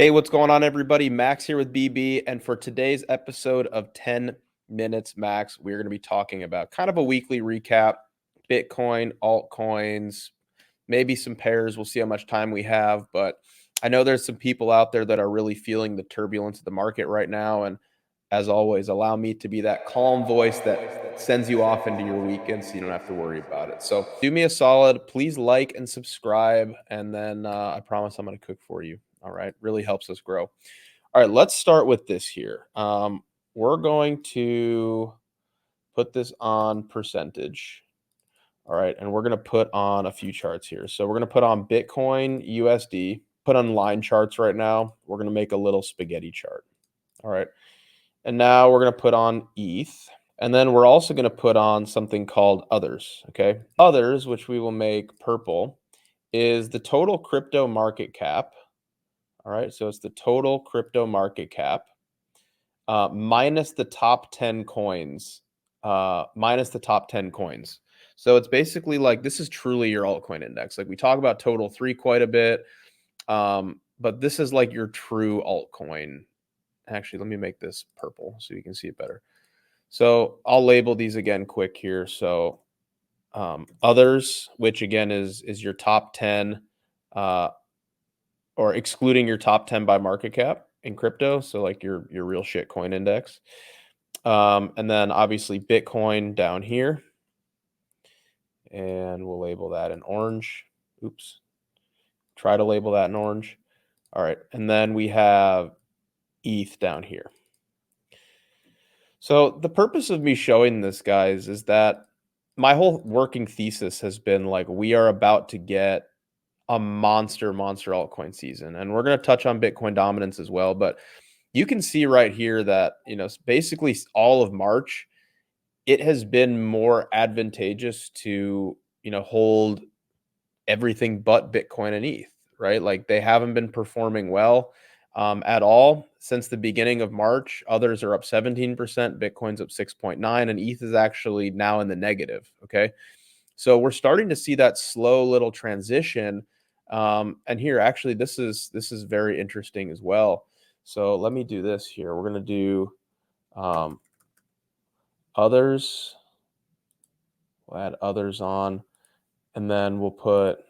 Hey, what's going on, everybody? Max here with BB. And for today's episode of 10 Minutes Max, we're going to be talking about kind of a weekly recap, Bitcoin, altcoins, maybe some pairs. We'll see how much time we have. But I know there's some people out there that are really feeling the turbulence of the market right now. And as always, allow me to be that calm voice that sends you off into your weekend so you don't have to worry about it. So do me a solid. Please like and subscribe. And then I promise I'm going to cook for you. All right. Really helps us grow. All right. Let's start with this here. We're going to put this on percentage. All right. And we're going to put on a few charts here. So we're going to put on Bitcoin USD, put on line charts right now. We're going to make a little spaghetti chart. All right. And now we're going to put on ETH. And then we're also going to put on something called others. Okay. Others, which we will make purple, is the total crypto market cap. All right. So it's the total crypto market cap minus the top 10 coins, minus the top 10 coins. So it's basically like this is truly your altcoin index. Like we talk about total 3 quite a bit, but this is like your true altcoin. Actually, let me make this purple so you can see it better. So I'll label these again quick here. So others, which again is your top 10, or excluding your top 10 by market cap in crypto. So like your real shit coin index. And then obviously Bitcoin down here. And we'll label that in orange. Oops. Try to label that in orange. All right. And then we have ETH down here. So the purpose of me showing this, guys, is that my whole working thesis has been like we are about to get a monster altcoin season. And we're going to touch on Bitcoin dominance as well. But you can see right here that, basically all of March, it has been more advantageous to, hold everything but Bitcoin and ETH, right? Like they haven't been performing well at all since the beginning of March. Others are up 17%, Bitcoin's up 6.9, and ETH is actually now in the negative. Okay. So we're starting to see that slow little transition. And here, actually, this is very interesting as well. So let me do this here. We're going to do others. We'll add others on, and then we'll put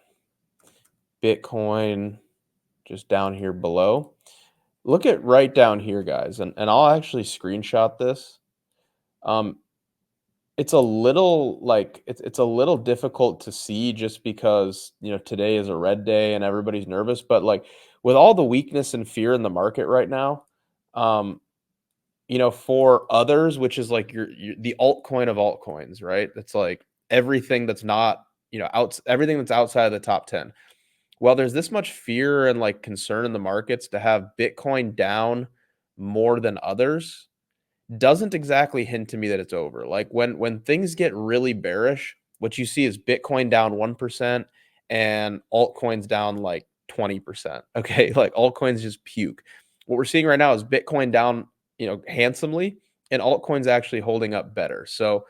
Bitcoin just down here below. Look at right down here, guys, and I'll actually screenshot this. It's a little like it's a little difficult to see just because today is a red day and everybody's nervous, but like with all the weakness and fear in the market right now, um, for others, which is like your the altcoin of altcoins, right? That's like everything that's not everything that's outside of the top 10. Well, there's this much fear and like concern in the markets to have Bitcoin down more than others doesn't exactly hint to me that it's over. Like when things get really bearish, what you see is Bitcoin down 1% and altcoins down like 20%. Okay, like altcoins just puke. What we're seeing right now is Bitcoin down, handsomely, and altcoins actually holding up better. So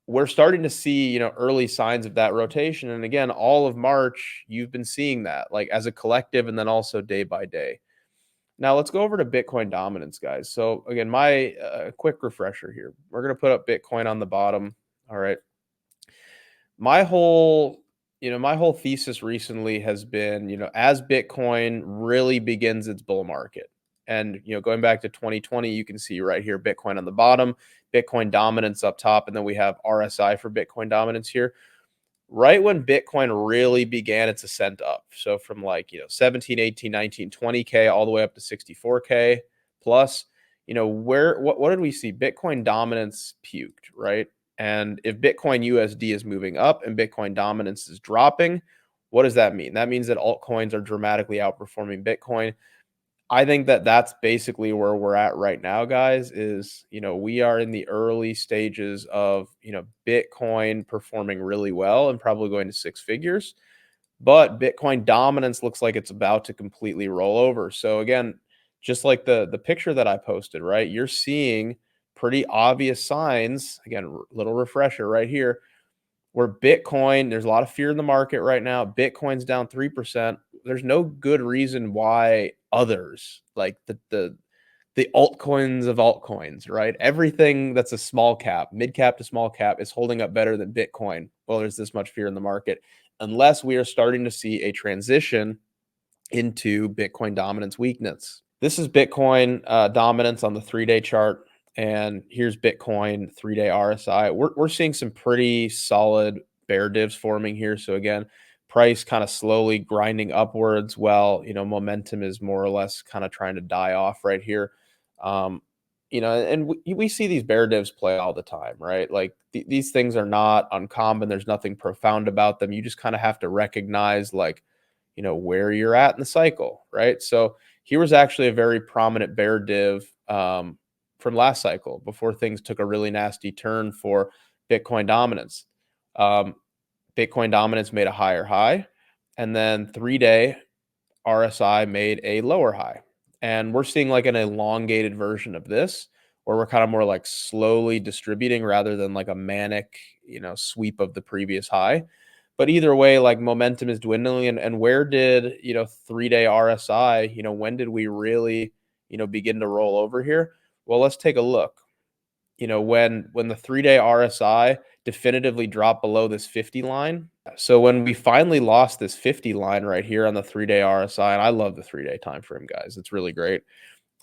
we're starting to see, early signs of that rotation. And again, all of March, you've been seeing that like as a collective and then also day by day. Now let's go over to Bitcoin dominance, guys. So again, my quick refresher here. We're going to put up Bitcoin on the bottom. All right. My whole, my whole thesis recently has been, as Bitcoin really begins its bull market. And, going back to 2020, you can see right here, Bitcoin on the bottom, Bitcoin dominance up top, and then we have RSI for Bitcoin dominance here. Right when Bitcoin really began its ascent up. So from like, 17, 18, 19, 20K all the way up to 64K plus, what did we see? Bitcoin dominance puked, right? And if Bitcoin USD is moving up and Bitcoin dominance is dropping, what does that mean? That means that altcoins are dramatically outperforming Bitcoin. I think that that's basically where we're at right now, guys, is, we are in the early stages of, Bitcoin performing really well and probably going to 6 figures, but Bitcoin dominance looks like it's about to completely roll over. So again, just like the picture that I posted, right? You're seeing pretty obvious signs. Again, little refresher right here. where Bitcoin, there's a lot of fear in the market right now. Bitcoin's down 3%. There's no good reason why others, like the altcoins of altcoins, right? Everything that's a small cap, mid cap to small cap, is holding up better than Bitcoin. Well, there's this much fear in the market, unless we are starting to see a transition into Bitcoin dominance weakness. This is Bitcoin dominance on the 3-day chart. And here's Bitcoin 3-day RSI. We're seeing some pretty solid bear divs forming here. So again, price kind of slowly grinding upwards. Well, momentum is more or less kind of trying to die off right here. Um, and we see these bear divs play all the time, right? Like these things are not uncommon. There's nothing profound about them. You just kind of have to recognize like, where you're at in the cycle, right? So here was actually a very prominent bear div from last cycle before things took a really nasty turn for Bitcoin dominance. Um, Bitcoin dominance made a higher high, and then 3-day RSI made a lower high. And we're seeing like an elongated version of this, where we're kind of more like slowly distributing rather than like a manic, sweep of the previous high. But either way, like momentum is dwindling. And where did, 3-day RSI, when did we really, begin to roll over here? Well, let's take a look. When the 3-day RSI definitively dropped below this 50 line. So when we finally lost this 50 line right here on the 3-day RSI, and I love the 3-day time frame, guys, it's really great.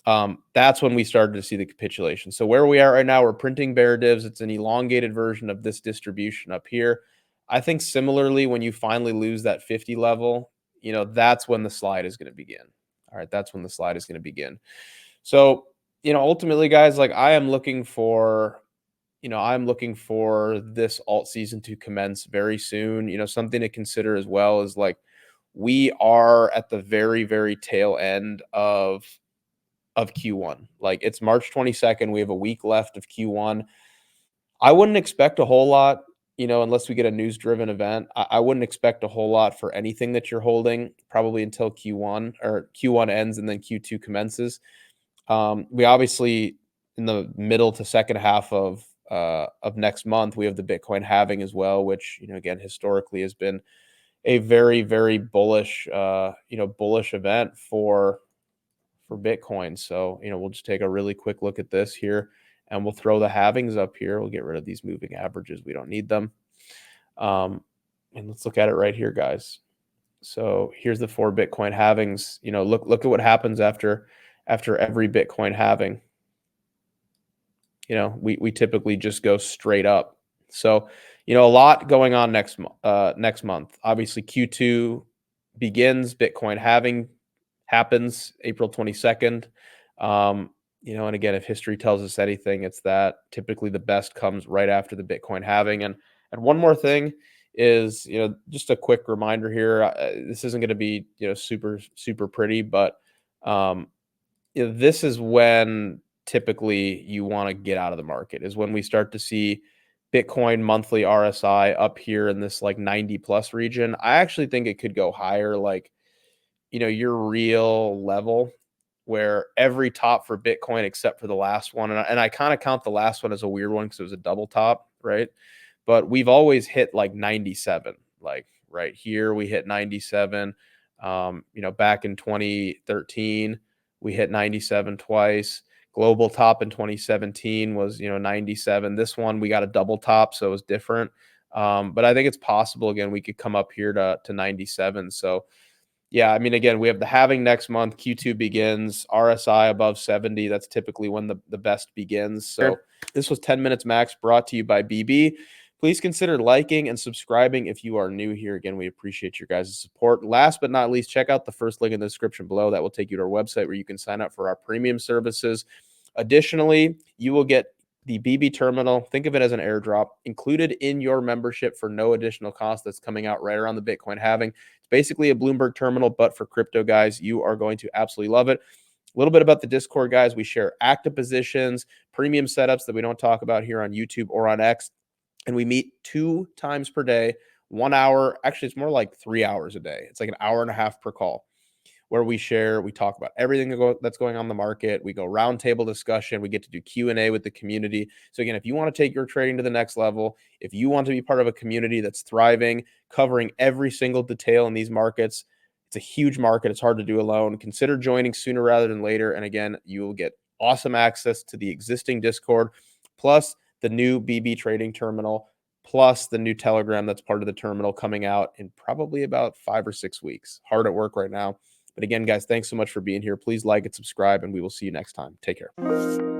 That's when we started to see the capitulation. So where we are right now, we're printing bear divs. It's an elongated version of this distribution up here. I think similarly, when you finally lose that 50 level, that's when the slide is going to begin. All right, that's when the slide is going to begin. So, ultimately, guys, like I'm looking for this alt season to commence very soon. Something to consider as well is like we are at the very, very tail end of Q1. Like it's March 22nd. We have a week left of Q1. I wouldn't expect a whole lot, unless we get a news driven event. I wouldn't expect a whole lot for anything that you're holding probably until Q1 ends and then Q2 commences. We obviously in the middle to second half of next month, we have the Bitcoin halving as well, which, again, historically has been a very, very bullish, bullish event for Bitcoin. So, we'll just take a really quick look at this here and we'll throw the halvings up here. We'll get rid of these moving averages. We don't need them. And let's look at it right here, guys. So here's the 4 Bitcoin halvings. Look at what happens after every Bitcoin halving. We typically just go straight up. So, a lot going on next month. Obviously, Q2 begins. Bitcoin halving happens April 22nd. And again, if history tells us anything, it's that typically the best comes right after the Bitcoin halving. And one more thing is, just a quick reminder here. This isn't going to be, super, super pretty, but this is when typically you want to get out of the market, is when we start to see Bitcoin monthly RSI up here in this like 90 plus region. I actually think it could go higher, like, your real level where every top for Bitcoin except for the last one. And I kind of count the last one as a weird one because it was a double top, right? But we've always hit like 97, like right here, we hit 97. Back in 2013, we hit 97 twice. Global top in 2017 was, 97. This one, we got a double top, so it was different. But I think it's possible, again, we could come up here to 97. So, yeah, I mean, again, we have the halving next month. Q2 begins. RSI above 70. That's typically when the best begins. So this was 10 Minutes Max, brought to you by BB. Please consider liking and subscribing if you are new here. Again, we appreciate your guys' support. Last but not least, check out the first link in the description below. That will take you to our website where you can sign up for our premium services. Additionally, you will get the BB terminal, think of it as an airdrop, included in your membership for no additional cost. That's coming out right around the Bitcoin halving. It's basically a Bloomberg terminal, but for crypto, guys. You are going to absolutely love it. A little bit about the Discord, guys. We share active positions, premium setups that we don't talk about here on YouTube or on X. And we meet 2 times per day, 1 hour. Actually, it's more like 3 hours a day. It's like an hour and a half per call. where we talk about everything that's going on in the market. We go roundtable discussion. We get to do Q&A with the community. So again, if you want to take your trading to the next level, if you want to be part of a community that's thriving, covering every single detail in these markets, it's a huge market. It's hard to do alone. Consider joining sooner rather than later. And again, you will get awesome access to the existing Discord, plus the new BB trading terminal, plus the new Telegram that's part of the terminal coming out in probably about 5 or 6 weeks. Hard at work right now. But again, guys, thanks so much for being here. Please like and subscribe, and we will see you next time. Take care.